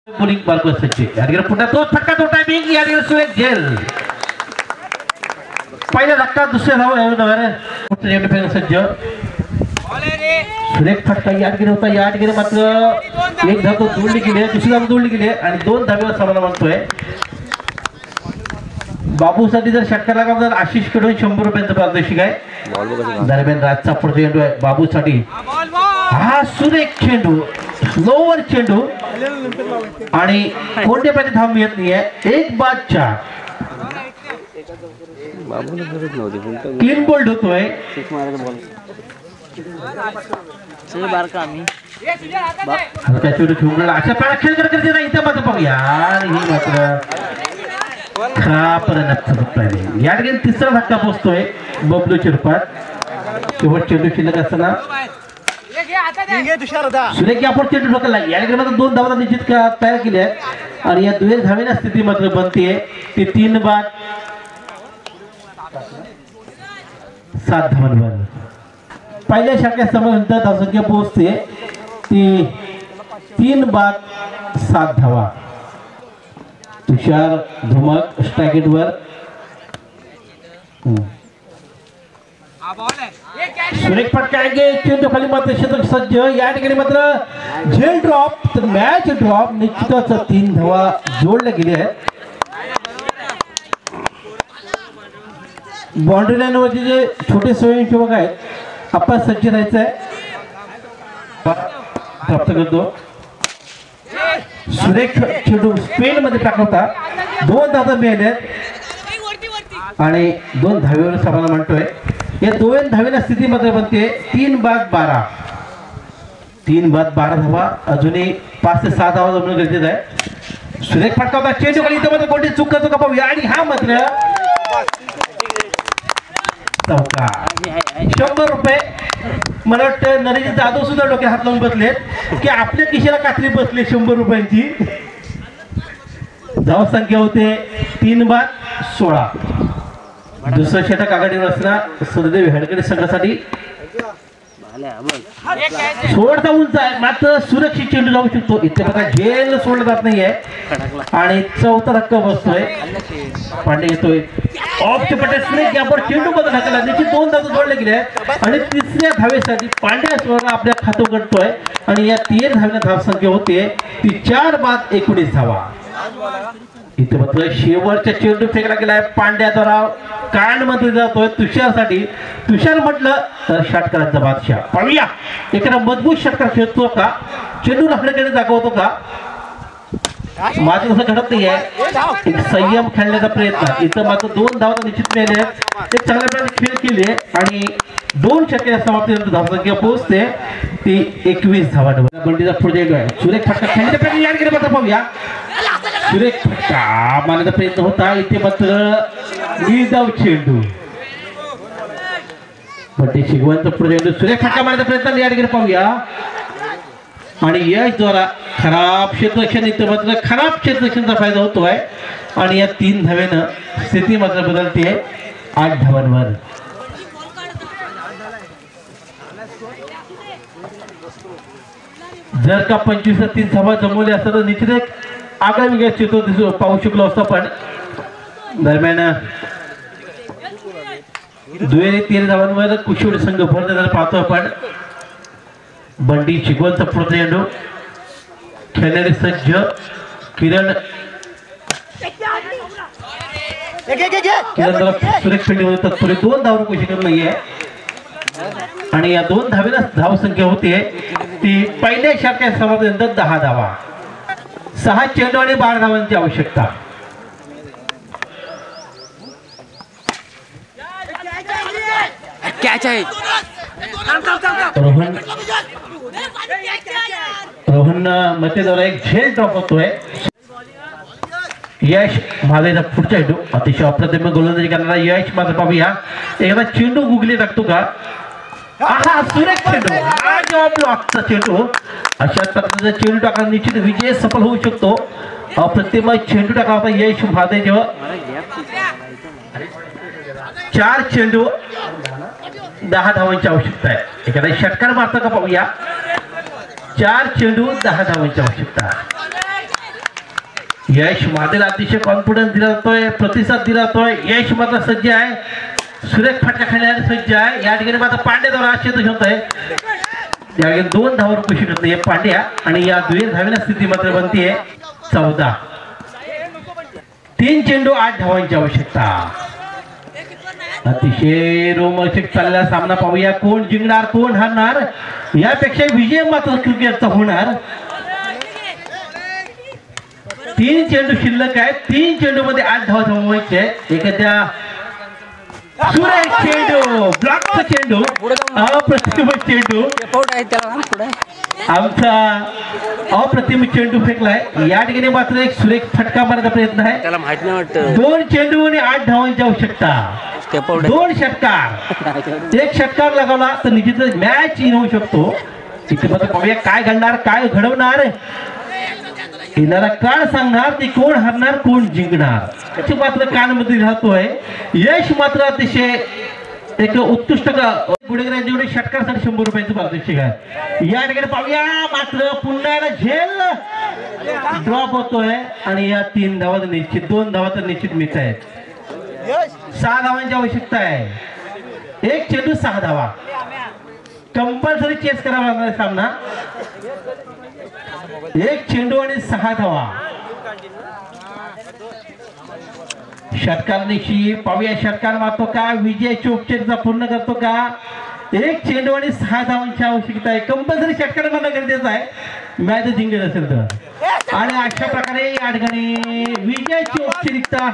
Bowling बारको सज्ज यादगिरी पुन्हा तो फटका तो टायमिंग यादगिरी सुरेख झेल पहिला धक्का दुसऱ्या धाव नव्याने सज्ज सुरेख फटका यादगिरी होता यादगिरी मात्र एक धाव तो जोडली गेली दुसरी धाव जोडली गेली आणि 2 धावेवर सामना मागतोय बाबूसाठी जर षटकार लागला तर आशिष कडून 100 रुपयांचं पारितोषिक आहे दरम्यान राजचा पुढचा चेंडू आहे बाबूसाठी हा सुरेख चेंडू स्लोवर चेंडू आणि कोणत्या पाहिजे धाव मिळत नाहीये 1-4 तीन बोल्ड होतोय हलका चेंडू ठेवून अशा प्रकारे खेळ करते नाही इथं मात्र पाहू यार ही मात्र या ठिकाणी तिसरा धक्का पोचतोय बबलू चिरपाट शेवट चेंडू शिल्लक असताना सुरेख आपण चेंडू ढकलला या ठिकाणी मात्र 2 धावा निश्चित तयार केल्या आणि या दुहेरी धावेच्या स्थिती मात्र बनते ती 3 बाद 7 धावांवर पहिल्या षटकात समानंतर धावसंख्या पोहोचते ती 3 बाद 7 धावा तुषार धुमक स्ट्राइकेटवर सुरेख फटकाएंगे चेंडू खाली मात्र शतक सज्ज या ठिकाणी मात्र झेल ड्रॉप तर मॅच ड्रॉप निश्चितच 3 धावा जोडल्या गेल्या आहेत बाउंड्री लाईन वरचे जे छोटे स्वयंसेवक आहेत आपण सज्ज राहायचं आहे प्राप्त करतो सुरेख चेंडू स्पेन मध्ये टाकवता 2 धावा मिळाल्या आणि 2 धावेवर सामना म्हणतोय या 2 धावेच्या स्थितीमध्ये बनते 3 बाद 12 3 बाद 12 धावा अजूनही 5 ते 6 धावा जमणं गरजेचं आहे सुरेख फटकावता चेंडू खाली इथं मध्ये कोणती चूक पाहूया आणि हा मात्र चौका 100 रुपये मला वाटतं नरेश जाधव सुद्धा डोक्यात हात लावून बसलेत की आपल्या खिशाला कात्री बसले 100 रुपयांची धाव संख्या होते 3 बाद 16 दुसरं षटक आघाडीवर असणार सुरदेव हेडकडे संघासाठी सोडता उंच आहे मात्र सुरक्षित चेंडू जाऊ शकतो इथे बघा झेल सोडला जात नाहीये आणि चौथा धक्का बसतोय पांडे येतोय ऑफ पटेल स्नेक यावर चेंडू मध्ये ढकलला त्याची 2 धावा जोडले गेले आणि तिसऱ्या धावेसाठी पांड्या स्वरा आपल्या खातो गडतोय आणि या 3 धावेच्या धाव संख्या होते ती 4 बाद 19 धावा इथे मात्र शेवटच्या चेंडू फेकला गेलाय पांड्याद्वारा कान मध्ये जातोय तुषारसाठी तुषार म्हटलं तर षटकाराचा बादशाह पाहूया एखादा मजबूत षटकार खेळतो का चेंडू राखण्याकडे दाखवतो का माझं असं घडत नाही आहे एक संयम खेळण्याचा प्रयत्न इथं मात्र 2 धावा निश्चित मिळाले एक चांगल्या प्रकारे खेळ केले आणि 2 षटकाच्या समाप्तीनंतर धावसंख्या पोहोचते ती 21 धावांवर बंडीचा पुढे आहे सुरेख फटका खेळण्याचा प्रयत्न या ठिकाणी मात्र पाहूया सुरेख फटका मारण्याचा प्रयत्न होता इथे मात्र निर्धाव चेंडू बंडी शिगवांचा पुढे सुरेख फटका मारण्याचा प्रयत्न या ठिकाणी पाहूया आणि यश द्वारा खराब क्षेत्ररक्षण इथं मात्र खराब क्षेत्ररक्षणाचा फायदा होतोय आणि या 3 धावेनं स्थिती मात्र बदलते 8 धावांवर जर का 25 ते 30 धावा जमवल्या असतात तर निश्चित एक आगळा चित्र पाहू शकलो असतो पण दरम्यान दुहेरी 3 धावांवर कुशोड संघ भर पाहतो आपण बंडी शिगवणचा पुढचा चेंडू खेळणारे सज्ज किरण सुरेख खेळणी तत्पुरे 2 धावा कुशल नाहीये आणि या 2 धावेला धाव संख्या होते ती पहिल्या षटकाच्या समाप्तीनंतर 10 धावा 6 चेंडू आणि 12 धावांची आवश्यकता कॅच आहे रोहन मतेद्वारा एक झेल ड्रॉप होतोय यश माझा पुढचा चेंडू अतिशय अप्रतिम गोलंदाजी करणारा यश माझा पाहूया एखादा चेंडू गुगली टाकतो का हा सुरेख चेंडू हा जॉब ब्लॉकचा चेंडू अशाच प्रकारचा चेंडू टाकला निश्चित विजय सफल होऊ शकतो अप्रतिम चेंडू टाकला होता यश भादे जेव्हा 4 चेंडू 10 धावांची आवश्यकता आहे एखादा षटकार मारता का पाहूया 4 चेंडू 10 धावांची आवश्यकता यश मादेला अतिशय कॉन्फिडन्स दिला जातोय, प्रतिसाद दिला जातोय. यश मात्र सज्ज आहे, सुरेख फटका खेळण्यासाठी सज्ज आहे. या ठिकाणी मात्र पांड्या द्वारा आशेत होतोय. या ठिकाणी 2 धावावर खुशी करते पांड्या आणि या दुहेरी धावेच्या स्थिती मात्र बनतीये 14. 3 चेंडू 8 धावांची आवश्यकता. अतिशय रोमांचक चाललेला सामना पाहूया. कोण जिंकणार कोण हारणार यापेक्षा विजय मात्र क्रिकेटचा होणार. 3 चेंडू शिल्लक आहे. 3 चेंडू मध्ये 8 धावा जमवायचे. एखाद्या सुरेख चेंडू, ब्लॉकचा चेंडू, अप्रतिम चेंडू, आमचा अप्रतिम चेंडू फेकलाय. या ठिकाणी मात्र एक सुरेख फटका मारण्याचा प्रयत्न आहे. त्याला माहित नाही वाटतं. 2 चेंडू आणि 8 धावांची आवश्यकता. 2 षटकार, 1 षटकार लगावला तर निश्चितच मॅच इन होऊ शकतो. इथे मात्र पाहूया काय घडणार, काय घडवणार. येणारा काळ सांगणार की कोण हरणार कोण जिंकणार. त्याची मात्र कानमध्ये राहतोय. यश मात्र अतिशय एक उत्कृष्ट गुडेकरांची एवढे षटकासाठी 100 रुपयांचं पारितोषिक आहे. या ठिकाणी पाहूया मात्र पुन्हा याला झेल ड्रॉप होतोय आणि या 3 धावा निश्चित, 2 धावा तर निश्चित मिस आहेत. 6 धावांची आवश्यकता आहे. 1 चेंडू 6 धावा कंपल्सरी चेस करावा लागणार सामना. 1 चेंडू आणि 6 धावा. षटकार निशी पाहूया षटकार मारतो का, विजय चोपचेचा पूर्ण करतो का. 1 चेंडू आणि 6 धावांची आवश्यकता आहे. कंपल्सरी षटकार मारणं गरजेचं आहे मॅच जिंकत असेल तर. आणि अशा प्रकारे या ठिकाणी विजय चोपचे निघता